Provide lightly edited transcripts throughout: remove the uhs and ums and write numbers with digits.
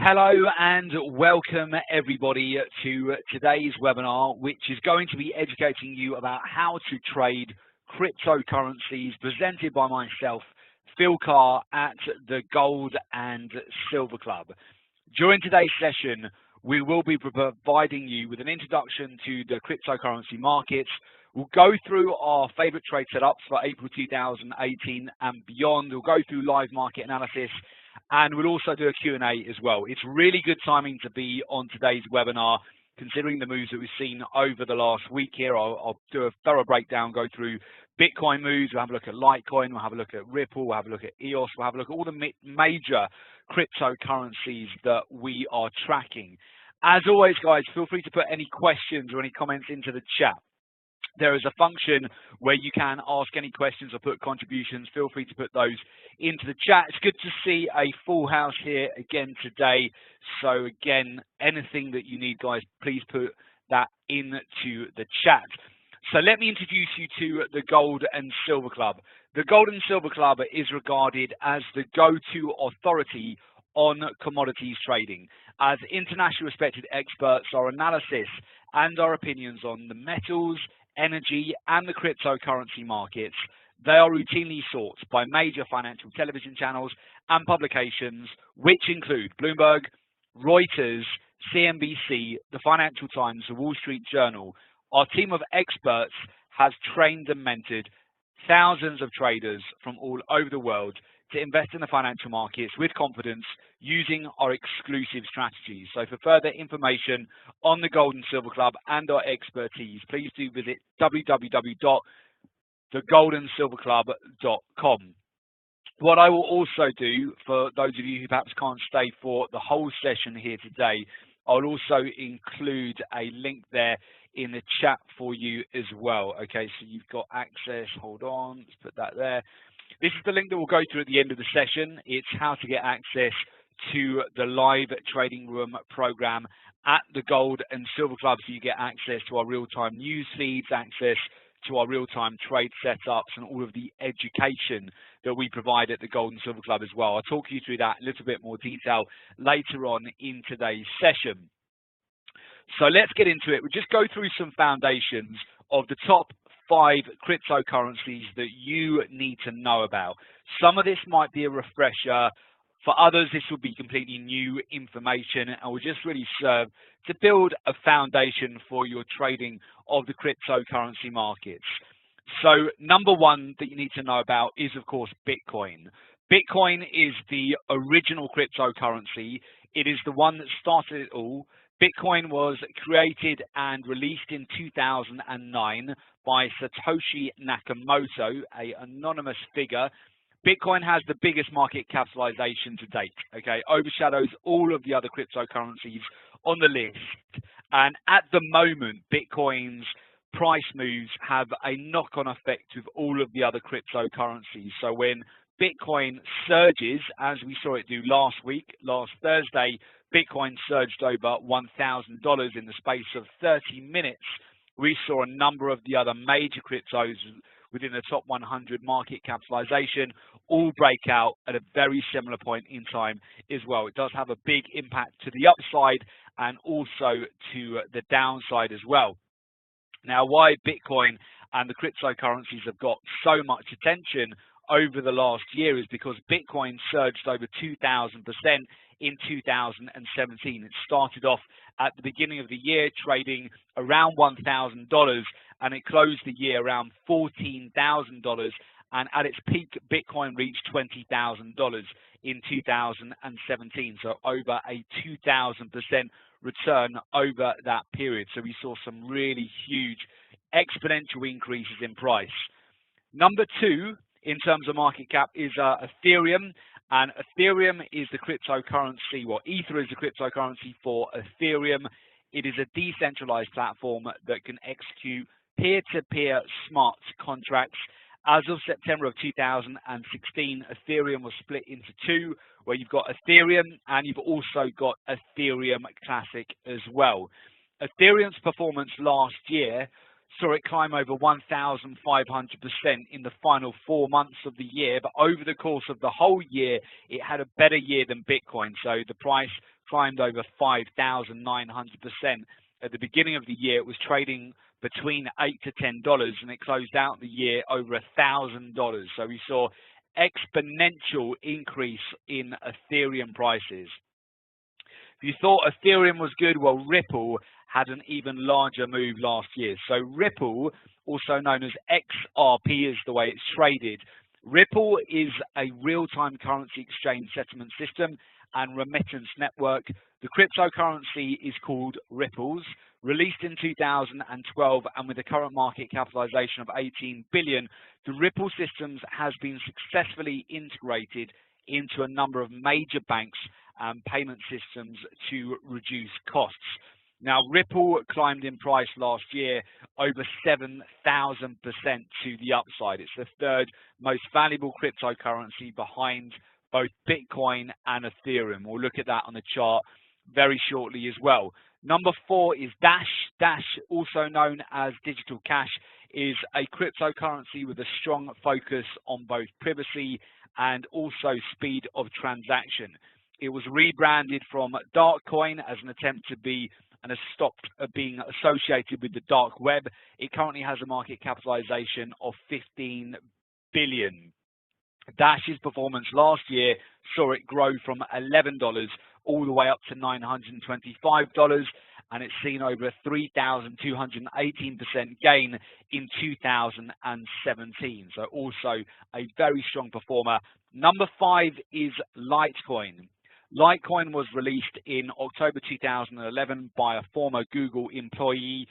Hello and welcome everybody to today's webinar, which is going to be educating you about how to trade cryptocurrencies, presented by myself, Phil Carr, at the Gold and Silver Club. During today's session, we will be providing you with an introduction to the cryptocurrency markets. We'll go through our favorite trade setups for April 2018 and beyond. We'll go through live market analysis, and we'll also do a Q&A as well. It's really good timing to be on today's webinar, considering the moves that we've seen over the last week here. I'll do a thorough breakdown, go through Bitcoin moves, we'll have a look at Litecoin, we'll have a look at Ripple, we'll have a look at EOS, we'll have a look at all the major cryptocurrencies that we are tracking. As always, guys, feel free to put any questions or any comments into the chat. There is a function where you can ask any questions or put contributions. Feel free to put those into the chat. It's good to see a full house here again today. So again, anything that you need, guys, please put that into the chat. So let me introduce you to the Gold and Silver Club. The Gold and Silver Club is regarded as the go-to authority on commodities trading. As internationally respected experts, our analysis and our opinions on the metals, energy, and the cryptocurrency markets, they are routinely sought by major financial television channels and publications, which include Bloomberg, Reuters, CNBC, the Financial Times, the Wall Street Journal. Our team of experts has trained and mentored thousands of traders from all over the world to invest in the financial markets with confidence using our exclusive strategies. So for further information on the Gold and Silver Club and our expertise, please do visit www.thegoldandsilverclub.com. What I will also do, for those of you who perhaps can't stay for the whole session here today, I'll also include a link there in the chat for you as well. Okay, so you've got access. Hold on, let's put that there. This is the link that we'll go through at the end of the session. It's how to get access to the live trading room program at the Gold and Silver Club, so you get access to our real-time news feeds, access to our real-time trade setups, and all of the education that we provide at the Gold and Silver Club as well. I'll talk you through that in a little bit more detail later on in today's session. So let's get into it. We'll just go through some foundations of the top 5 cryptocurrencies that you need to know about. Some of this might be a refresher. For others, this will be completely new information and will just really serve to build a foundation for your trading of the cryptocurrency markets. So number one that you need to know about is, of course, Bitcoin. Bitcoin is the original cryptocurrency. It is the one that started it all. Bitcoin was created and released in 2009 by Satoshi Nakamoto, an anonymous figure. Bitcoin has the biggest market capitalization to date, okay, overshadows all of the other cryptocurrencies on the list. And at the moment, Bitcoin's price moves have a knock-on effect with all of the other cryptocurrencies. So when Bitcoin surges, as we saw it do last week, last Thursday, Bitcoin surged over $1,000 in the space of 30 minutes. We saw a number of the other major cryptos within the top 100 market capitalization all break out at a very similar point in time as well. It does have a big impact to the upside and also to the downside as well. Now, why Bitcoin and the cryptocurrencies have got so much attention over the last year is because Bitcoin surged over 2,000% in 2017. It started off at the beginning of the year trading around $1,000 and it closed the year around $14,000, and at its peak Bitcoin reached $20,000 in 2017, so over a 2,000% return over that period. So we saw some really huge exponential increases in price. Number 2 in terms of market cap is Ethereum, and Ethereum is the cryptocurrency, well, Ether is the cryptocurrency for Ethereum. It is a decentralized platform that can execute peer-to-peer smart contracts. As of September of 2016, Ethereum was split into 2, where you've got Ethereum and you've also got Ethereum Classic as well. Ethereum's performance last year saw it climb over 1,500% in the final 4 months of the year, but over the course of the whole year, it had a better year than Bitcoin. So the price climbed over 5,900%. At the beginning of the year, it was trading between $8 to $10, and it closed out the year over $1,000. So we saw exponential increase in Ethereum prices. If you thought Ethereum was good, well, Ripple had an even larger move last year. So Ripple, also known as XRP is the way it's traded. Ripple is a real-time currency exchange settlement system and remittance network. The cryptocurrency is called Ripples, released in 2012, and with a current market capitalization of 18 billion, the Ripple systems has been successfully integrated into a number of major banks and payment systems to reduce costs. Now, Ripple climbed in price last year over 7,000% to the upside. It's the third most valuable cryptocurrency behind both Bitcoin and Ethereum. We'll look at that on the chart very shortly as well. Number 4 is Dash. Dash, also known as digital cash, is a cryptocurrency with a strong focus on both privacy and also speed of transaction. It was rebranded from Darkcoin as an attempt to be and has stopped being associated with the dark web. It currently has a market capitalization of 15 billion. Dash's performance last year saw it grow from $11 all the way up to $925, and it's seen over a 3,218% gain in 2017. So also a very strong performer. Number 5 is Litecoin. Litecoin was released in October 2011 by a former Google employee,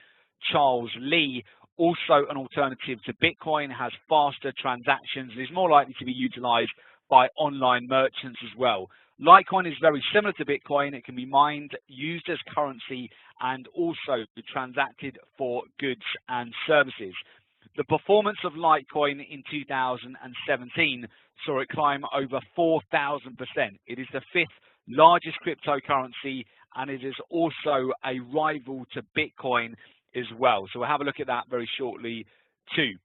Charles Lee. Also an alternative to Bitcoin, has faster transactions, and is more likely to be utilized by online merchants as well. Litecoin is very similar to Bitcoin. It can be mined, used as currency, and also transacted for goods and services. The performance of Litecoin in 2017 saw it climb over 4,000%. It is the 5th largest cryptocurrency, and it is also a rival to Bitcoin as well. So we'll have a look at that very shortly too.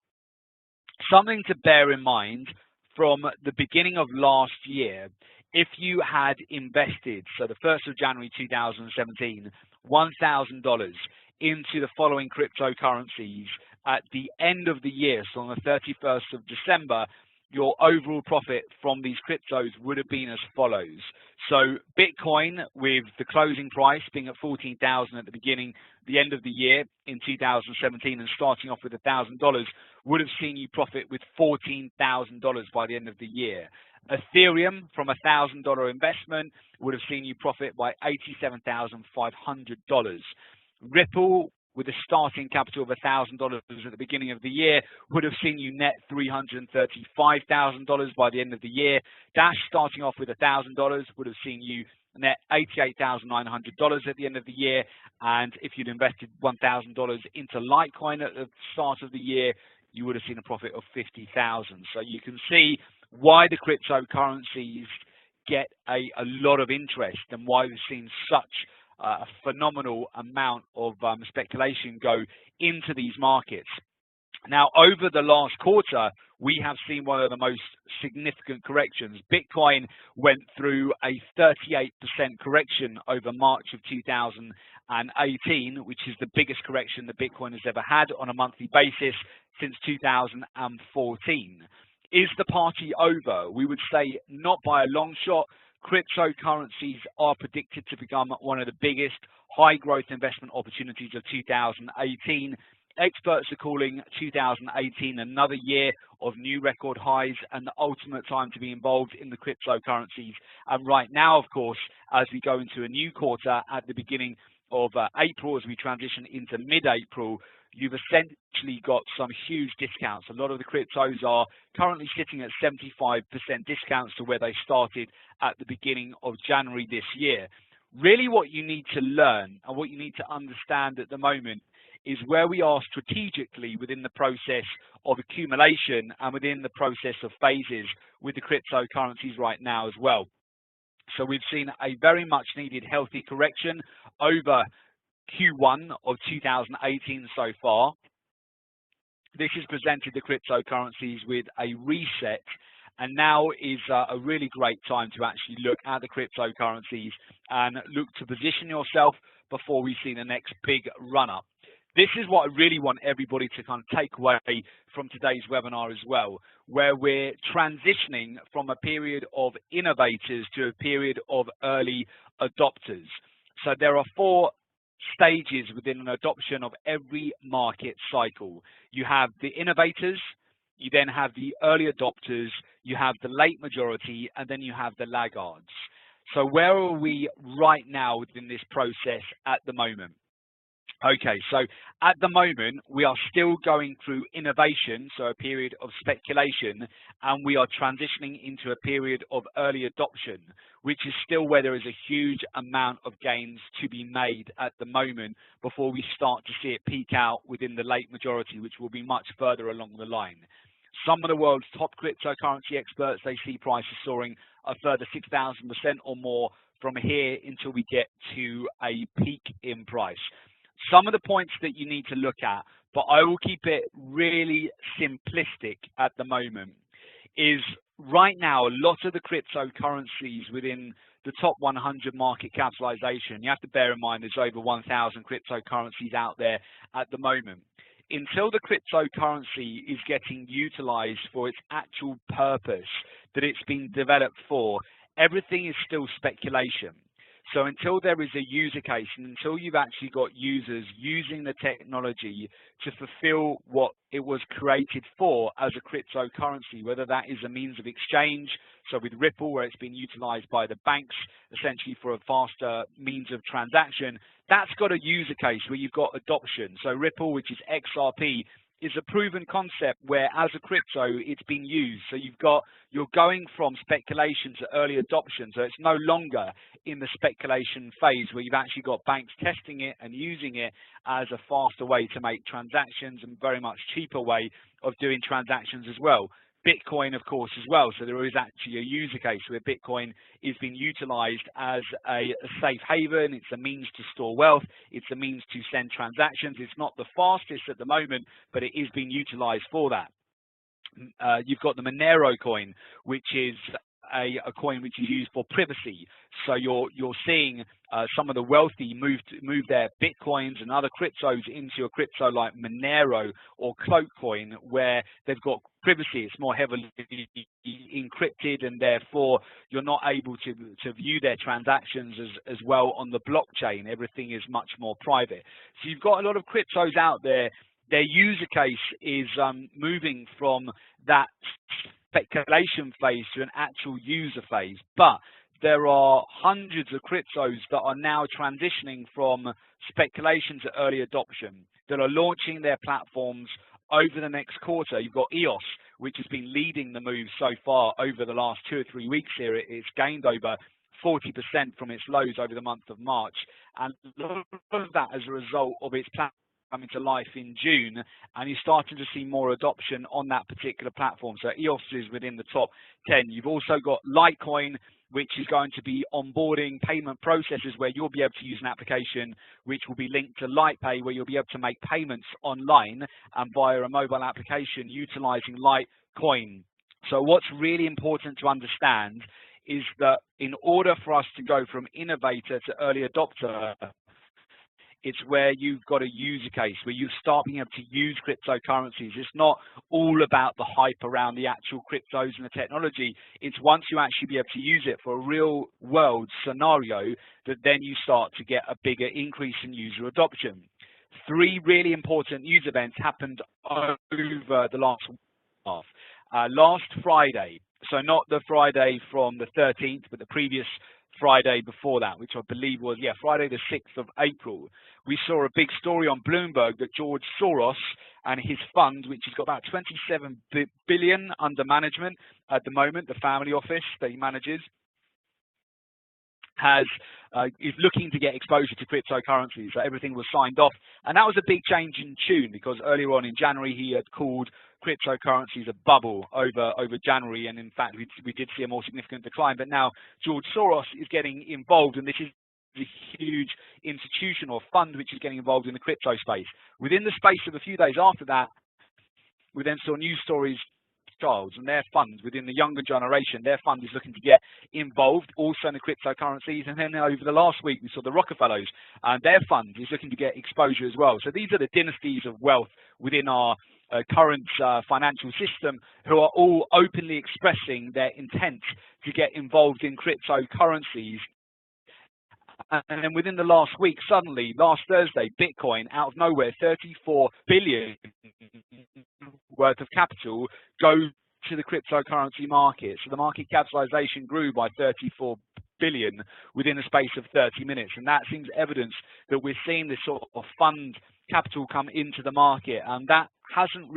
Something to bear in mind from the beginning of last year, if you had invested, so the 1st of January 2017, $1,000 into the following cryptocurrencies at the end of the year, so on the 31st of December, your overall profit from these cryptos would have been as follows. So Bitcoin, with the closing price being at 14,000 at the end of the year in 2017, and starting off with $1,000, would have seen you profit with $14,000 by the end of the year. Ethereum, from a $1,000 investment, would have seen you profit by $87,500. Ripple, with a starting capital of $1,000 at the beginning of the year, would have seen you net $335,000 by the end of the year. Dash, starting off with $1,000, would have seen you net $88,900 at the end of the year. And if you'd invested $1,000 into Litecoin at the start of the year, you would have seen a profit of $50,000. So you can see why the cryptocurrencies get a lot of interest and why we've seen such a phenomenal amount of speculation go into these markets. Now, over the last quarter, we have seen one of the most significant corrections. Bitcoin went through a 38% correction over March of 2018, which is the biggest correction that Bitcoin has ever had on a monthly basis since 2014. Is the party over? We would say not by a long shot. Cryptocurrencies are predicted to become one of the biggest high-growth investment opportunities of 2018. Experts are calling 2018 another year of new record highs and the ultimate time to be involved in the cryptocurrencies. And right now, of course, as we go into a new quarter at the beginning of April, as we transition into mid-April, you've essentially got some huge discounts. A lot of the cryptos are currently sitting at 75% discounts to where they started at the beginning of January this year. Really what you need to learn and what you need to understand at the moment is where we are strategically within the process of accumulation and within the process of phases with the cryptocurrencies right now as well. So we've seen a very much needed healthy correction over Q1 of 2018 so far. This has presented the cryptocurrencies with a reset And now is a really great time to actually look at the cryptocurrencies and look to position yourself before we see the next big run up. This is what I really want everybody to kind of take away from today's webinar as well, where we're transitioning from a period of innovators to a period of early adopters. So there are 4 stages within an adoption of every market cycle. You have the innovators, you then have the early adopters, you have the late majority, and then you have the laggards. So where are we right now within this process at the moment? Okay, so at the moment, we are still going through innovation, so a period of speculation, and we are transitioning into a period of early adoption, which is still where there is a huge amount of gains to be made at the moment before we start to see it peak out within the late majority, which will be much further along the line. Some of the world's top cryptocurrency experts, they see prices soaring a further 6,000% or more from here until we get to a peak in price. Some of the points that you need to look at, but I will keep it really simplistic at the moment, is right now a lot of the cryptocurrencies within the top 100 market capitalization, you have to bear in mind there's over 1,000 cryptocurrencies out there at the moment. Until the cryptocurrency is getting utilized for its actual purpose that it's been developed for, everything is still speculation. So until there is a user case and until you've actually got users using the technology to fulfill what it was created for as a cryptocurrency, whether that is a means of exchange, so with Ripple where it's been utilized by the banks essentially for a faster means of transaction, that's got a user case where you've got adoption. So Ripple, which is XRP, is a proven concept where as a crypto it's been used. So you're going from speculation to early adoption. So it's no longer in the speculation phase where you've actually got banks testing it and using it as a faster way to make transactions and very much cheaper way of doing transactions as well. Bitcoin, of course, as well. So there is actually a user case where Bitcoin is being utilized as a safe haven. It's a means to store wealth. It's a means to send transactions. It's not the fastest at the moment, but it is being utilized for that. You've got the Monero coin, which is a coin which is used for privacy. So you're seeing some of the wealthy move their Bitcoins and other cryptos into a crypto like Monero or Cloakcoin, where they've got privacy. It's more heavily encrypted, and therefore you're not able to view their transactions as well on the blockchain. Everything is much more private. So you've got a lot of cryptos out there. Their user case is moving from that speculation phase to an actual user phase, but there are hundreds of cryptos that are now transitioning from speculation to early adoption that are launching their platforms over the next quarter. You've got EOS, which has been leading the move so far over the last 2 or 3 weeks here. It's gained over 40% from its lows over the month of March, and a lot of that as a result of its platform coming to life in June, and you're starting to see more adoption on that particular platform. So EOS is within the top 10. You've also got Litecoin, which is going to be onboarding payment processes where you'll be able to use an application which will be linked to LitePay, where you'll be able to make payments online and via a mobile application utilizing Litecoin. So what's really important to understand is that in order for us to go from innovator to early adopter, it's where you've got a user case, where you start being able to use cryptocurrencies. It's not all about the hype around the actual cryptos and the technology. It's once you actually be able to use it for a real world scenario that then you start to get a bigger increase in user adoption. 3 really important news events happened over the last half. Last Friday, so not the Friday from the 13th, but the previous Friday before that, which I believe was, Friday the 6th of April, we saw a big story on Bloomberg that George Soros and his fund, which has got about 27 billion under management at the moment, the family office that he manages, is looking to get exposure to cryptocurrencies. So everything was signed off, and that was a big change in tune, because earlier on in January he had called cryptocurrencies a bubble over January, and in fact we did see a more significant decline. But now George Soros is getting involved, and this is a huge institution or fund which is getting involved in the crypto space. Within the space of a few days after that, we then saw news stories Rothschilds and their fund within the younger generation, their fund is looking to get involved also in the cryptocurrencies. And then over the last week, we saw the Rockefellers and their fund is looking to get exposure as well. So these are the dynasties of wealth within our current financial system who are all openly expressing their intent to get involved in cryptocurrencies. And then within the last week, suddenly, last Thursday, Bitcoin, out of nowhere, 34 billion worth of capital goes to the cryptocurrency market. So the market capitalization grew by 34 billion within a space of 30 minutes. And that seems evidence that we're seeing this sort of fund capital come into the market. And that hasn't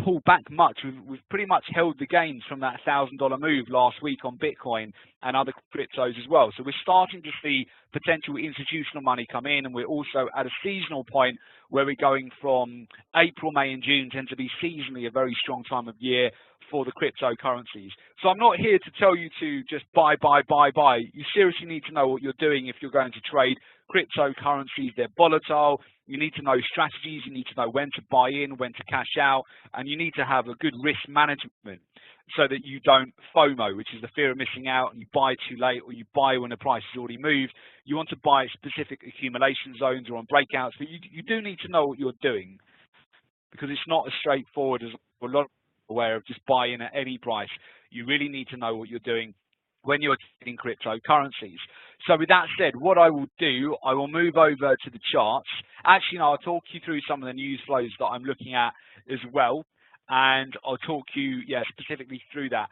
pulled back much. We've pretty much held the gains from that $1,000 move last week on Bitcoin and other cryptos as well. So we're starting to see potential institutional money come in, and we're also at a seasonal point where we're going from April, May and June tend to be seasonally a very strong time of year for the cryptocurrencies. So I'm not here to tell you to just buy. You seriously need to know what you're doing if you're going to trade cryptocurrencies. They're volatile. You need to know strategies. You need to know when to buy in, when to cash out, and you need to have a good risk management so that you don't FOMO, which is the fear of missing out, and you buy too late or you buy when the price has already moved. You want to buy specific accumulation zones or on breakouts, but you do need to know what you're doing, because it's not as straightforward as a lot of people aware of just buying at any price. You really need to know what you're doing when you're trading cryptocurrencies. So with that said, what I will do, I will move over to the charts. Actually, no, I'll talk you through some of the news flows that I'm looking at as well. And I'll talk you, specifically through that.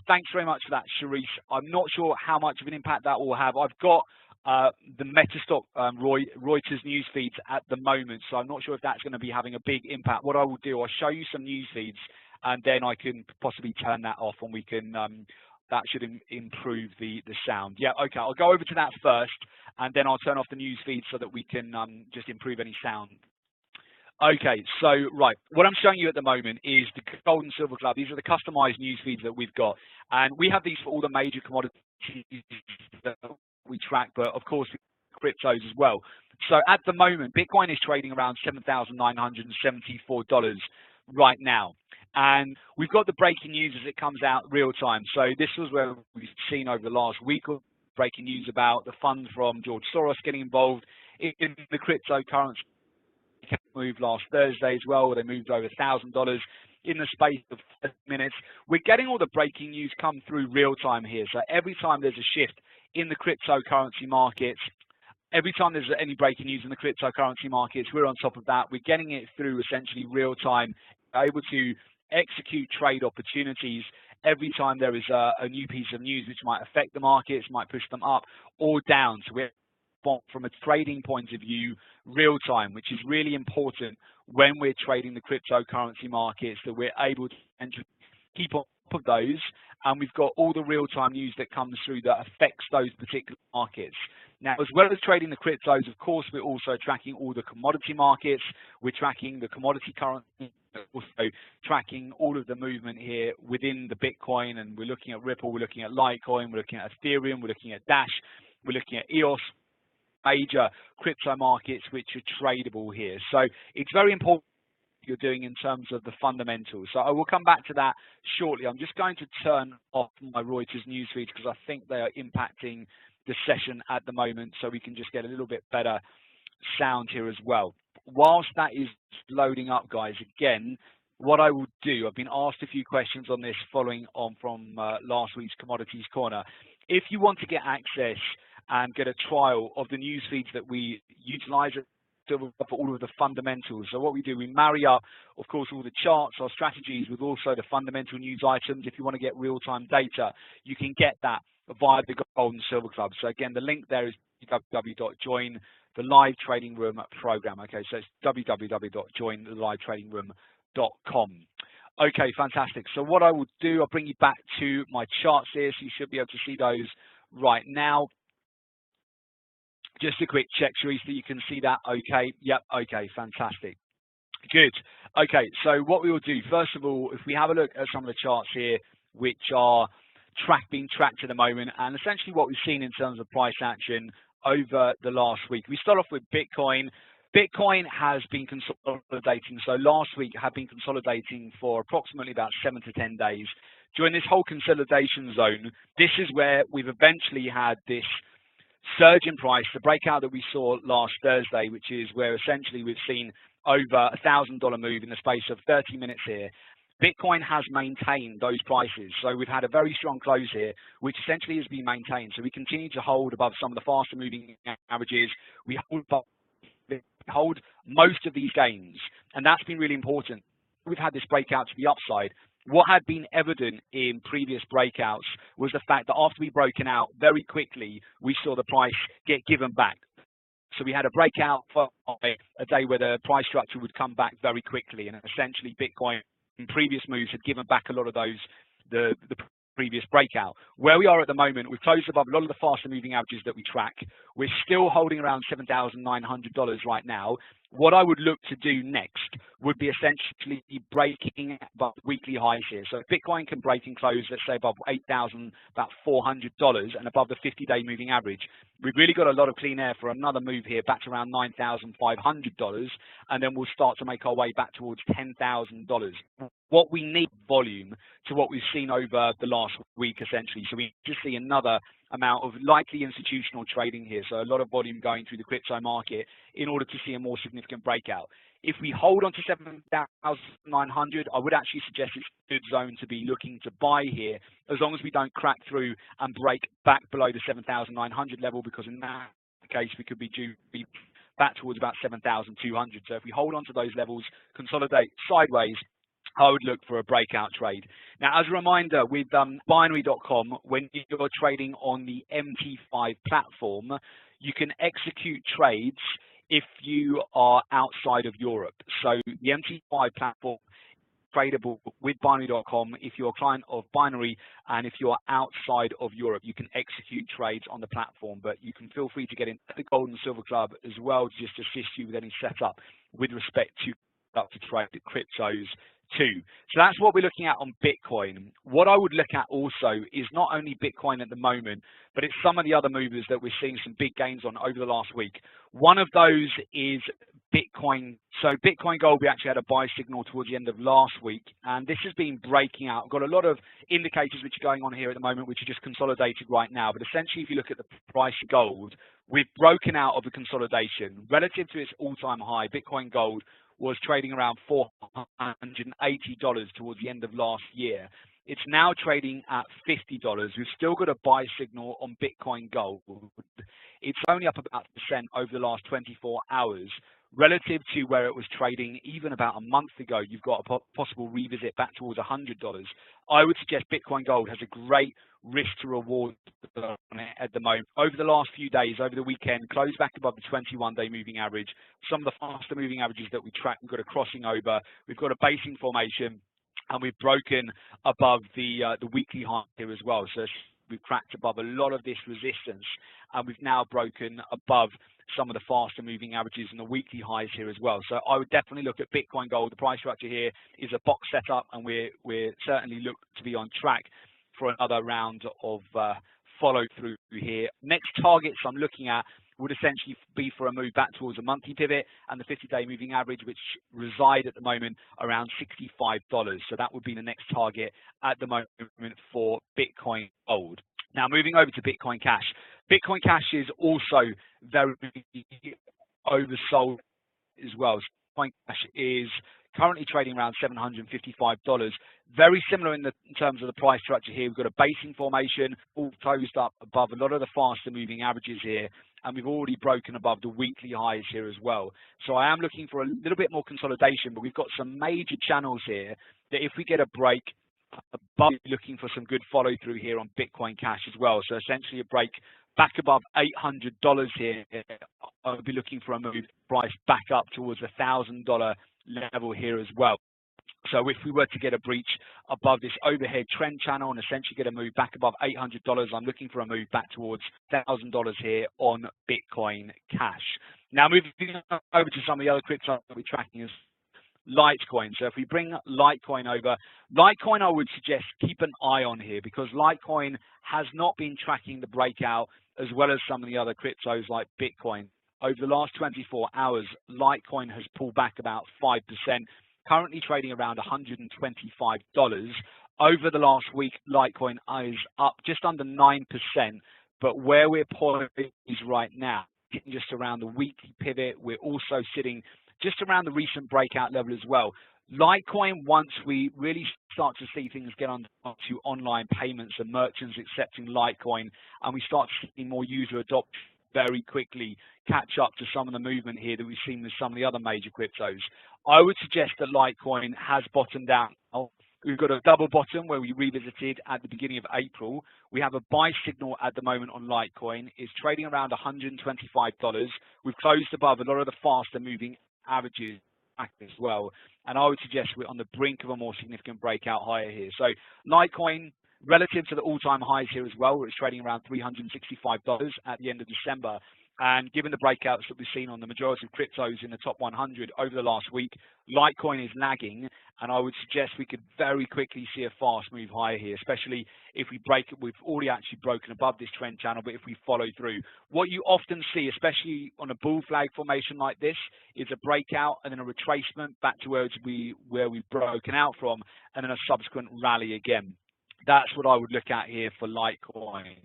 Thanks very much for that, Sharice. I'm not sure how much of an impact that will have. I've got the Metastock Reuters news feeds at the moment, so I'm not sure if that's going to be having a big impact. What I will do, I'll show you some news feeds, and then I can possibly turn that off, and we can that should improve the sound. Okay, I'll go over to that first, and then I'll turn off the news feed so that we can just improve any sound. Okay, so right, what I'm showing you at the moment is the Gold and Silver Club. These are the customized news feeds that we've got, and we have these for all the major commodities that we track, but of course cryptos as well. So at the moment, Bitcoin is trading around $7,974 right now. And we've got the breaking news as it comes out real time. So this was where we've seen over the last week breaking news about the fund from George Soros getting involved in the cryptocurrency move last Thursday as well, where they moved over $1,000 in the space of 30 minutes. We're getting all the breaking news come through real time here. So every time there's a shift in the cryptocurrency markets, every time there's any breaking news in the cryptocurrency markets, we're on top of that. We're getting it through essentially real time, able to execute trade opportunities every time there is a new piece of news which might affect the markets, might push them up or down. So we're from a trading point of view, real time, which is really important when we're trading the cryptocurrency markets, that we're able to keep on top of those, and we've got all the real-time news that comes through that affects those particular markets. Now, as well as trading the cryptos, of course, we're also tracking all the commodity markets. We're tracking the commodity currency, also tracking all of the movement here within the Bitcoin, and we're looking at Ripple, we're looking at Litecoin, we're looking at Ethereum, we're looking at Dash, we're looking at EOS, major crypto markets which are tradable here. So it's very important what you're doing in terms of the fundamentals. So I will come back to that shortly. I'm just going to turn off my Reuters news feeds because I think they are impacting the session at the moment, so we can just get a little bit better sound here as well. Whilst that is loading up, guys, again, what I will do, I've been asked a few questions on this following on from last week's Commodities Corner. If you want to get access and get a trial of the news feeds that we utilize for all of the fundamentals. So what we do, we marry up, of course, all the charts, our strategies with also the fundamental news items. If you want to get real-time data, you can get that via the Gold and Silver Club. So again, the link there is www.join the live trading room program. Okay, so it's www.jointhelivetradingroom.com. Okay, fantastic. So what I will do, I'll bring you back to my charts here, so you should be able to see those right now. Just a quick check, Sharice, that you can see that. Okay, yep, okay, fantastic. Good. Okay, so what we will do, first of all, if we have a look at some of the charts here, which are being tracked at the moment, and essentially what we've seen in terms of price action over the last week. We start off with Bitcoin. Bitcoin has been consolidating. So last week had been consolidating for approximately about 7 to 10 days. During this whole consolidation zone, this is where we've eventually had this surge in price, the breakout that we saw last Thursday, which is where essentially we've seen over $1,000 move in the space of 30 minutes here. Bitcoin has maintained those prices. So we've had a very strong close here, which essentially has been maintained. So we continue to hold above some of the faster moving averages. We hold most of these gains, and that's been really important. We've had this breakout to the upside. What had been evident in previous breakouts was the fact that after we broken out very quickly, we saw the price get given back. So we had a breakout for a day where the price structure would come back very quickly, and essentially Bitcoin in previous moves had given back a lot of those, the previous breakout. Where we are at the moment, we've closed above a lot of the faster moving averages that we track. We're still holding around $7,900 right now. What I would look to do next would be essentially breaking above weekly highs here. So if Bitcoin can break and close, let's say above $8,400 and above the 50-day moving average, we've really got a lot of clean air for another move here back to around $9,500, and then we'll start to make our way back towards $10,000. What we need volume to what we've seen over the last week, essentially. So we need to see another amount of likely institutional trading here. So a lot of volume going through the crypto market in order to see a more significant breakout. If we hold on to 7,900, I would actually suggest it's a good zone to be looking to buy here, as long as we don't crack through and break back below the 7,900 level, because in that case, we could be due back towards about 7,200. So if we hold on to those levels, consolidate sideways, I would look for a breakout trade. Now, as a reminder, with binary.com, when you're trading on the MT5 platform, you can execute trades if you are outside of Europe. So the MT5 platform is tradable with binary.com if you're a client of Binary, and if you're outside of Europe, you can execute trades on the platform. But you can feel free to get in the Gold and Silver Club as well, to just assist you with any setup with respect to trade cryptos too. So that's what we're looking at on Bitcoin. What I would look at also is not only Bitcoin at the moment, but it's some of the other movers that we're seeing some big gains on over the last week. One of those is Bitcoin. So Bitcoin Gold, we actually had a buy signal towards the end of last week, and this has been breaking out. I've got a lot of indicators which are going on here at the moment, which are just consolidated right now. But essentially, if you look at the price of gold, we've broken out of the consolidation. Relative to its all-time high, Bitcoin Gold was trading around $480 towards the end of last year. It's now trading at $50. We've still got a buy signal on Bitcoin Gold. It's only up about a percent over the last 24 hours. Relative to where it was trading even about a month ago, you've got a possible revisit back towards $100. I would suggest Bitcoin Gold has a great risk to reward on it at the moment. Over the last few days, over the weekend, closed back above the 21-day moving average. Some of the faster moving averages that we track, we've got a crossing over. We've got a basing formation, and we've broken above the weekly high here as well. So we've cracked above a lot of this resistance, and we've now broken above some of the faster moving averages and the weekly highs here as well. So I would definitely look at Bitcoin Gold. The price structure here is a box setup, and we're certainly look to be on track for another round of follow through here. Next targets I'm looking at would essentially be for a move back towards a monthly pivot and the 50-day moving average, which reside at the moment around $65. So that would be the next target at the moment for Bitcoin Gold. Now, moving over to Bitcoin Cash. Bitcoin Cash is also very oversold as well. Bitcoin Cash is currently trading around $755. Very similar in terms of the price structure here. We've got a basing formation, all closed up above a lot of the faster moving averages here, and we've already broken above the weekly highs here as well. So I am looking for a little bit more consolidation, but we've got some major channels here that if we get a break above, looking for some good follow through here on Bitcoin Cash as well. So essentially a break back above $800 here. I'll be looking for a move price back up towards the $1,000 level here as well. So if we were to get a breach above this overhead trend channel and essentially get a move back above $800, I'm looking for a move back towards $1,000 here on Bitcoin Cash. Now moving over to some of the other cryptos that we're tracking is Litecoin. So if we bring Litecoin over, Litecoin I would suggest keep an eye on here, because Litecoin has not been tracking the breakout as well as some of the other cryptos like Bitcoin. over the last 24 hours, Litecoin has pulled back about 5%, currently trading around $125. Over the last week, Litecoin is up just under 9%, but where we're poised right now, just around the weekly pivot, we're also sitting just around the recent breakout level as well. Litecoin, once we really start to see things get onto online payments and merchants accepting Litecoin, and we start to see more user adoption very quickly, catch up to some of the movement here that we've seen with some of the other major cryptos, I would suggest that Litecoin has bottomed out. We've got a double bottom where we revisited at the beginning of April. We have a buy signal at the moment on Litecoin. It's trading around $125. We've closed above a lot of the faster moving averages as well, and I would suggest we're on the brink of a more significant breakout higher here. So Litecoin, relative to the all-time highs here as well, it's trading around $365 at the end of December. And given the breakouts that we've seen on the majority of cryptos in the top 100 over the last week, Litecoin is lagging, and I would suggest we could very quickly see a fast move higher here, especially if we break it. We've already actually broken above this trend channel, but if we follow through. What you often see, especially on a bull flag formation like this, is a breakout and then a retracement back to where we've broken out from, and then a subsequent rally again. That's what I would look at here for Litecoin.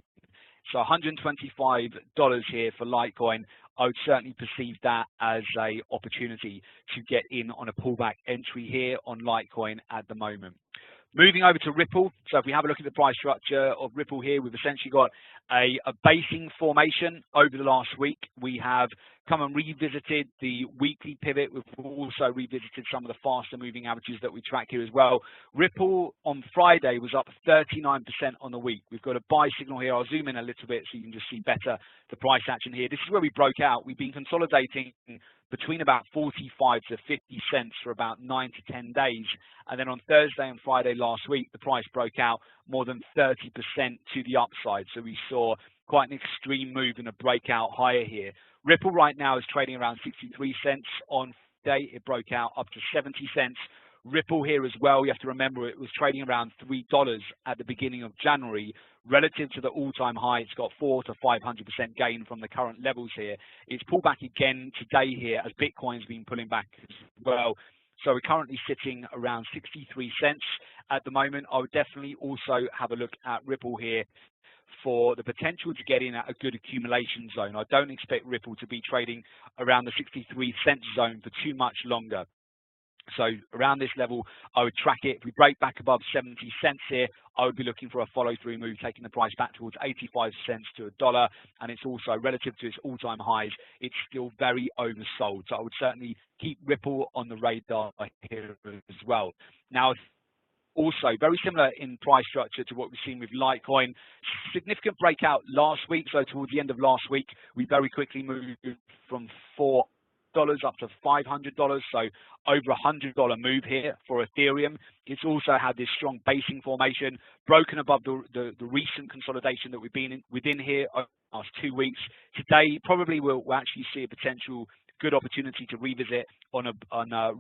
So $125 here for Litecoin, I would certainly perceive that as an opportunity to get in on a pullback entry here on Litecoin at the moment. Moving over to Ripple, so if we have a look at the price structure of Ripple here, we've essentially got a basing formation over the last week. We have come and revisited the weekly pivot. We've also revisited some of the faster moving averages that we track here as well. Ripple on Friday was up 39% on the week. We've got a buy signal here. I'll zoom in a little bit so you can just see better the price action here. This is where we broke out. We've been consolidating between about 45 to 50 cents for about 9 to 10 days. And then on Thursday and Friday last week, the price broke out more than 30% to the upside. So we saw quite an extreme move and a breakout higher here. Ripple right now is trading around 63 cents. On Friday, it broke out up to 70 cents. Ripple here as well, you have to remember it was trading around $3 at the beginning of January. Relative to the all-time high, it's got 400 to 500% gain from the current levels here. It's pulled back again today here as Bitcoin's been pulling back as well. So we're currently sitting around 63 cents at the moment. I would definitely also have a look at Ripple here for the potential to get in at a good accumulation zone. I don't expect Ripple to be trading around the 63 cent zone for too much longer. So around this level, I would track it. If we break back above 70 cents here, I would be looking for a follow-through move, taking the price back towards 85 cents to $1. And it's also, relative to its all-time highs, it's still very oversold. So I would certainly keep Ripple on the radar here as well. Now, also, very similar in price structure to what we've seen with Litecoin. Significant breakout last week. So towards the end of last week, we very quickly moved from $4 up to $500, so over $100 move here for Ethereum. It's also had this strong basing formation, broken above the recent consolidation that we've been within here over the last 2 weeks. Today, probably we'll actually see a potential good opportunity to revisit on a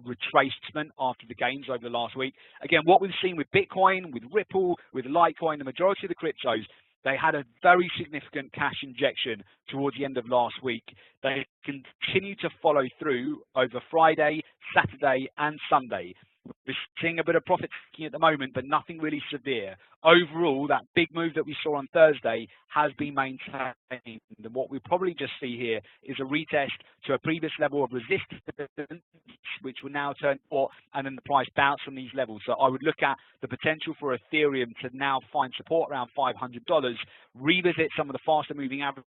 retracement after the gains over the last week. Again, what we've seen with Bitcoin, with Ripple, with Litecoin, the majority of the cryptos, they had a very significant cash injection towards the end of last week. They continue to follow through over Friday, Saturday, and Sunday. We're seeing a bit of profit taking at the moment, but nothing really severe. Overall, that big move that we saw on Thursday has been maintained. And what we probably just see here is a retest to a previous level of resistance, which will now turn support, and then the price bounce from these levels. So I would look at the potential for Ethereum to now find support around $500, revisit some of the faster moving averages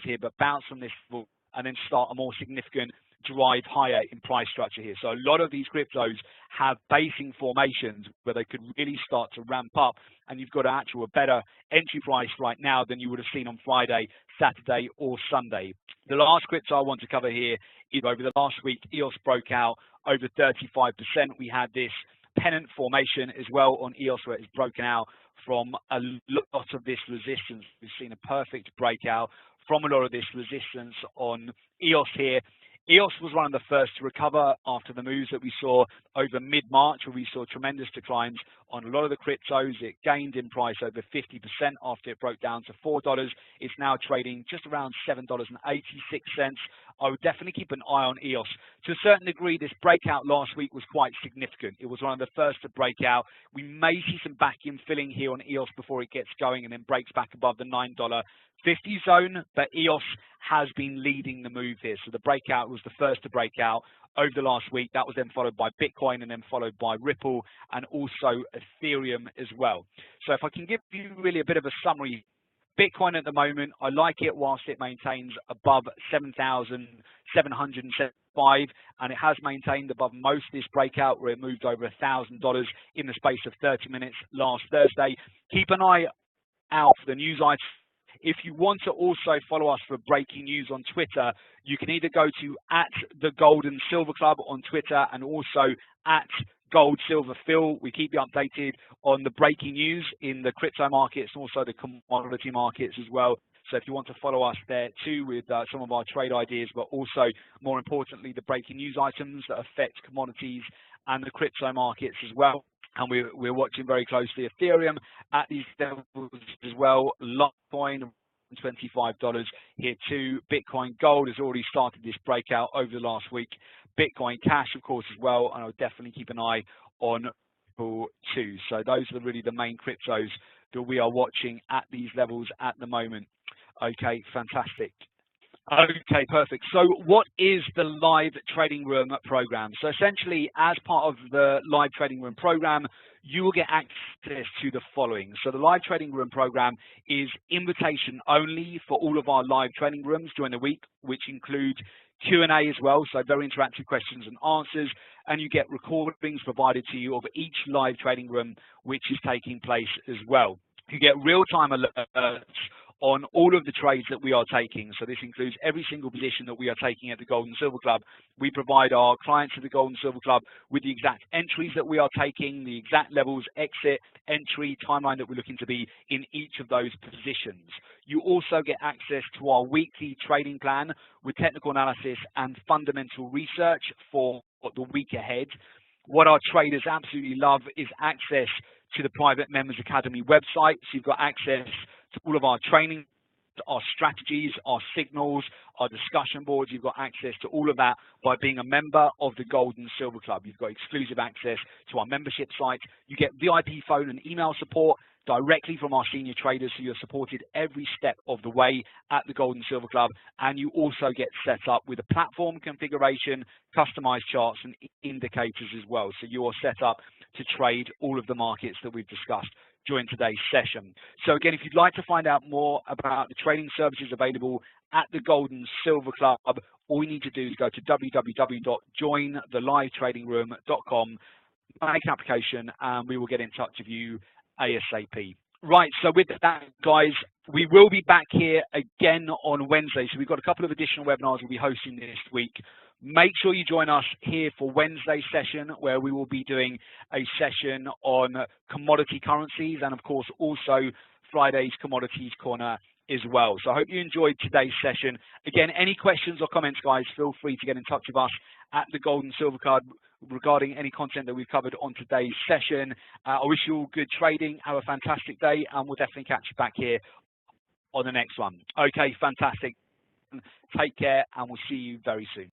here, but bounce from this level, and then start a more significant drive higher in price structure here. So a lot of these cryptos have basing formations where they could really start to ramp up, and you've got a better entry price right now than you would have seen on Friday, Saturday, or Sunday. The last crypto I want to cover here is over the last week, EOS broke out over 35%. We had this pennant formation as well on EOS where it's broken out from a lot of this resistance. We've seen a perfect breakout from a lot of this resistance on EOS here. EOS was one of the first to recover after the moves that we saw over mid-March, where we saw tremendous declines on a lot of the cryptos. It gained in price over 50% after it broke down to $4. It's now trading just around $7.86. I would definitely keep an eye on EOS. To a certain degree, this breakout last week was quite significant. It was one of the first to break out. We may see some back infilling here on EOS before it gets going and then breaks back above the $9.50 zone, but EOS has been leading the move here. So the breakout was the first to break out over the last week. That was then followed by Bitcoin and then followed by Ripple and also Ethereum as well. So if I can give you really a bit of a summary, Bitcoin at the moment, I like it whilst it maintains above 7,775, and it has maintained above most of this breakout where it moved over $1,000 in the space of 30 minutes last Thursday. Keep an eye out for the news items. If you want to also follow us for breaking news on Twitter, you can either go to @TheGoldAndSilverClub on Twitter and also @GoldSilverPhil. We keep you updated on the breaking news in the crypto markets and also the commodity markets as well. So if you want to follow us there too with some of our trade ideas, but also more importantly, the breaking news items that affect commodities and the crypto markets as well. And we're watching very closely Ethereum at these levels as well. Litecoin, $25 here too. Bitcoin Gold has already started this breakout over the last week. Bitcoin Cash, of course, as well. And I'll definitely keep an eye on Ripple too. So those are really the main cryptos that we are watching at these levels at the moment. Okay, fantastic. Okay, perfect. So what is the live trading room program? So essentially, as part of the live trading room program, you will get access to the following. So the live trading room program is invitation only for all of our live trading rooms during the week, which include Q&A as well, so very interactive questions and answers, and you get recordings provided to you of each live trading room which is taking place as well. You get real-time alerts on all of the trades that we are taking. So this includes every single position that we are taking at the Gold and Silver Club. We provide our clients at the Gold and Silver Club with the exact entries that we are taking, the exact levels, exit, entry, timeline that we're looking to be in each of those positions. You also get access to our weekly trading plan with technical analysis and fundamental research for the week ahead. What our traders absolutely love is access to the Private Members Academy website. So you've got access to all of our training, our strategies, our signals, our discussion boards. You've got access to all of that by being a member of the Gold and Silver Club. You've got exclusive access to our membership site. You get VIP phone and email support directly from our senior traders, so you're supported every step of the way at the Gold and Silver Club. And you also get set up with a platform configuration, customized charts and indicators as well. So you are set up to trade all of the markets that we've discussed during today's session. So again, if you'd like to find out more about the trading services available at the Gold and Silver Club, all you need to do is go to www.jointhelivetradingroom.com, make an application, and we will get in touch with you ASAP. Right, so with that, guys, we will be back here again on Wednesday. So we've got a couple of additional webinars we'll be hosting this week. Make sure you join us here for Wednesday's session, where we will be doing a session on commodity currencies and, of course, also Friday's Commodities Corner as well. So I hope you enjoyed today's session. Again, any questions or comments, guys, feel free to get in touch with us at the Gold and Silver Card regarding any content that we've covered on today's session. I wish you all good trading. Have a fantastic day, and we'll definitely catch you back here on the next one. Okay, fantastic. Take care, and we'll see you very soon.